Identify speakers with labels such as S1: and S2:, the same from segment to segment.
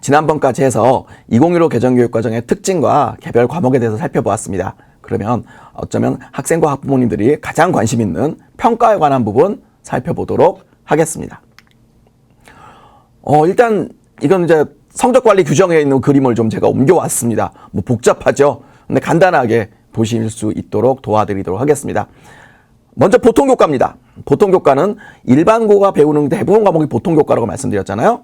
S1: 지난번까지 해서 2015 개정교육과정의 특징과 개별 과목에 대해서 살펴보았습니다. 그러면 어쩌면 학생과 학부모님들이 가장 관심 있는 평가에 관한 부분 살펴보도록 하겠습니다. 일단 이건 이제 성적관리 규정에 있는 그림을 좀 제가 옮겨왔습니다. 뭐 복잡하죠? 근데 간단하게 보실 수 있도록 도와드리도록 하겠습니다. 먼저 보통교과입니다. 보통교과는 일반고가 배우는 대부분 과목이 보통교과라고 말씀드렸잖아요.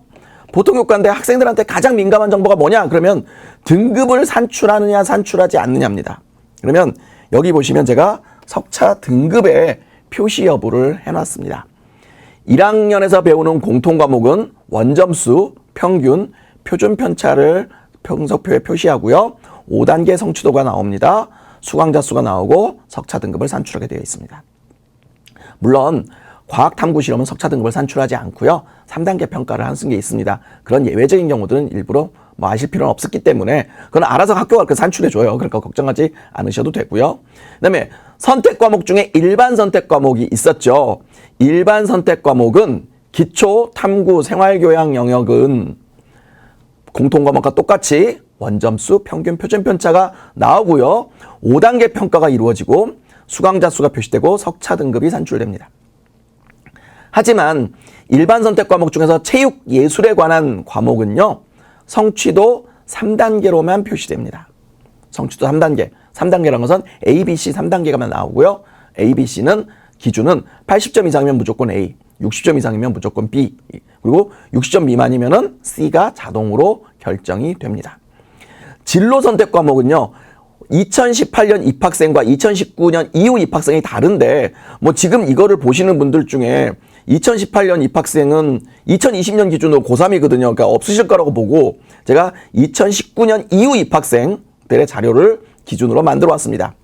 S1: 보통교과인데 학생들한테 가장 민감한 정보가 뭐냐? 그러면 등급을 산출하느냐 산출하지 않느냐입니다. 그러면 여기 보시면 제가 석차 등급의 표시 여부를 해놨습니다. 1학년에서 배우는 공통과목은 원점수, 평균, 표준 편차를 평석표에 표시하고요. 5단계 성취도가 나옵니다. 수강자 수가 나오고 석차 등급을 산출하게 되어 있습니다. 물론 과학탐구 실험은 석차 등급을 산출하지 않고요. 3단계 평가를 쓰는 게 있습니다. 그런 예외적인 경우들은 일부러 아실 필요는 없었기 때문에 그건 알아서 학교가 산출해줘요. 그러니까 걱정하지 않으셔도 되고요. 그 다음에 선택 과목 중에 일반 선택 과목이 있었죠. 일반 선택 과목은 기초, 탐구, 생활교양 영역은 공통 과목과 똑같이 원점수, 평균, 표준 편차가 나오고요. 5단계 평가가 이루어지고 수강자 수가 표시되고 석차 등급이 산출됩니다. 하지만 일반 선택 과목 중에서 체육, 예술에 관한 과목은요. 성취도 3단계로만 표시됩니다. 성취도 3단계. 3단계라는 것은 A, B, C 3단계가만 나오고요. A, B, C는 기준은 80점 이상이면 무조건 A, 60점 이상이면 무조건 B, 그리고 60점 미만이면은 C가 자동으로 결정이 됩니다. 진로 선택 과목은요. 2018년 입학생과 2019년 이후 입학생이 다른데 뭐 지금 이거를 보시는 분들 중에 2018년 입학생은 2020년 기준으로 고3이거든요. 그러니까 없으실 거라고 보고 제가 2019년 이후 입학생들의 자료를 기준으로 만들어 왔습니다.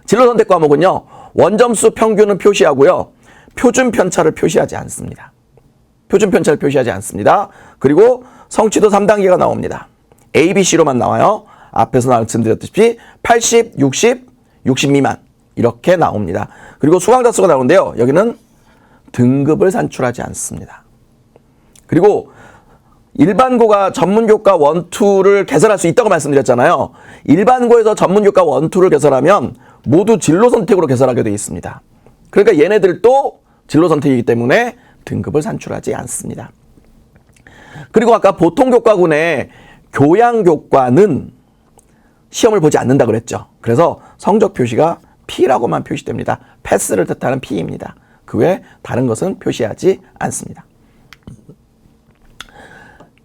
S1: 진로 선택 과목은요. 원점수 평균은 표시하고요. 표준 편차를 표시하지 않습니다. 표준 편차를 표시하지 않습니다. 그리고 성취도 3단계가 나옵니다. A, B, C로만 나와요. 앞에서 말씀드렸듯이 80, 60, 60 미만 이렇게 나옵니다. 그리고 수강자 수가 나오는데요. 여기는 등급을 산출하지 않습니다. 그리고 일반고가 전문교과 1, 2를 개설할 수 있다고 말씀드렸잖아요. 일반고에서 전문교과 1, 2를 개설하면 모두 진로 선택으로 개설하게 되어 있습니다. 그러니까 얘네들도 진로 선택이기 때문에 등급을 산출하지 않습니다. 그리고 아까 보통교과군의 교양교과는 시험을 보지 않는다 그랬죠. 그래서 성적 표시가 P라고만 표시됩니다. 패스를 뜻하는 P입니다. 그 외에 다른 것은 표시하지 않습니다.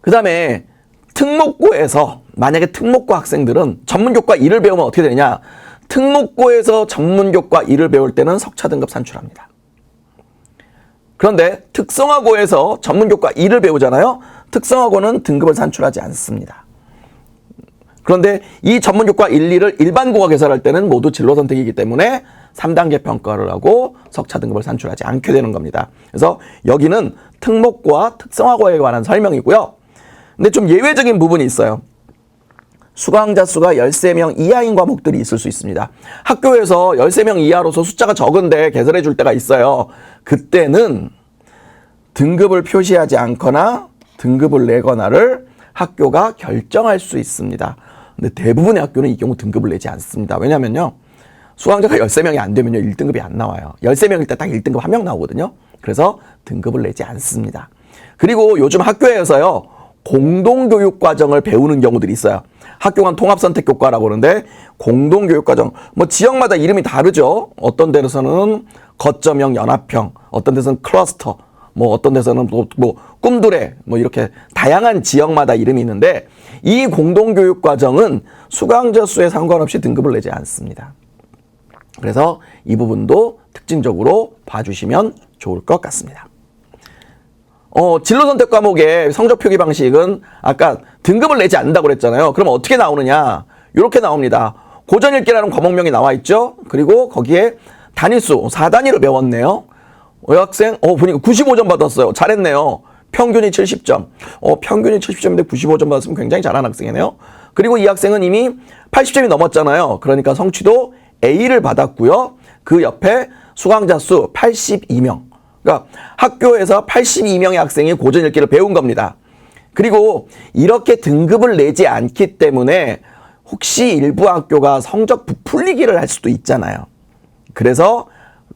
S1: 그 다음에 특목고에서 만약에 특목고 학생들은 전문교과 1을 배우면 어떻게 되느냐. 특목고에서 전문교과 1을 배울 때는 석차 등급 산출합니다. 그런데 특성화고에서 전문교과 1을 배우잖아요. 특성화고는 등급을 산출하지 않습니다. 그런데 이 전문교과 1, 2를 일반고가 개설할 때는 모두 진로 선택이기 때문에 3단계 평가를 하고 석차 등급을 산출하지 않게 되는 겁니다. 그래서 여기는 특목고와 특성화고에 관한 설명이고요. 근데 좀 예외적인 부분이 있어요. 수강자 수가 13명 이하인 과목들이 있을 수 있습니다. 학교에서 13명 이하로서 숫자가 적은데 개설해 줄 때가 있어요. 그때는 등급을 표시하지 않거나 등급을 내거나를 학교가 결정할 수 있습니다. 근데 대부분의 학교는 이 경우 등급을 내지 않습니다. 왜냐면요. 수강자가 13명이 안 되면요. 1등급이 안 나와요. 13명일 때 딱 1등급 1명 나오거든요. 그래서 등급을 내지 않습니다. 그리고 요즘 학교에서요. 공동교육과정을 배우는 경우들이 있어요. 학교 간 통합선택교과라고 그러는데 공동교육과정 뭐 지역마다 이름이 다르죠. 어떤 데서는 거점형 연합형, 어떤 데서는 클러스터, 뭐 어떤 데서는 뭐 꿈두레 뭐 이렇게 다양한 지역마다 이름이 있는데 이 공동교육과정은 수강자 수에 상관없이 등급을 내지 않습니다. 그래서 이 부분도 특징적으로 봐주시면 좋을 것 같습니다. 진로 선택 과목의 성적 표기 방식은 아까 등급을 내지 않는다고 그랬잖아요. 그럼 어떻게 나오느냐? 이렇게 나옵니다. 고전 읽기라는 과목명이 나와 있죠. 그리고 거기에 단위수 4단위로 배웠네요. 여학생 보니까 95점 받았어요. 잘했네요. 평균이 70점. 평균이 70점인데 95점 받았으면 굉장히 잘한 학생이네요. 그리고 이 학생은 이미 80점이 넘었잖아요. 그러니까 성취도 A를 받았고요. 그 옆에 수강자 수 82명. 그러니까 학교에서 82명의 학생이 고전 읽기를 배운 겁니다. 그리고 이렇게 등급을 내지 않기 때문에 혹시 일부 학교가 성적 부풀리기를 할 수도 있잖아요. 그래서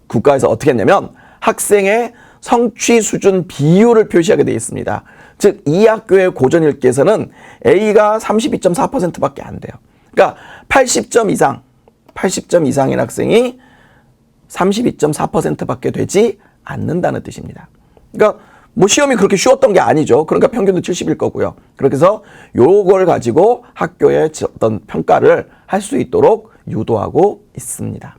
S1: 국가에서 어떻게 했냐면 학생의 성취 수준 비율을 표시하게 되어 있습니다. 즉, 이 학교의 고전 읽기에서는 A가 32.4%밖에 안 돼요. 그러니까 80점 이상인 학생이 32.4%밖에 되지 않는다는 뜻입니다. 그러니까 뭐 시험이 그렇게 쉬웠던 게 아니죠. 그러니까 평균도 70일 거고요. 그렇게 해서 요걸 가지고 학교의 어떤 평가를 할 수 있도록 유도하고 있습니다.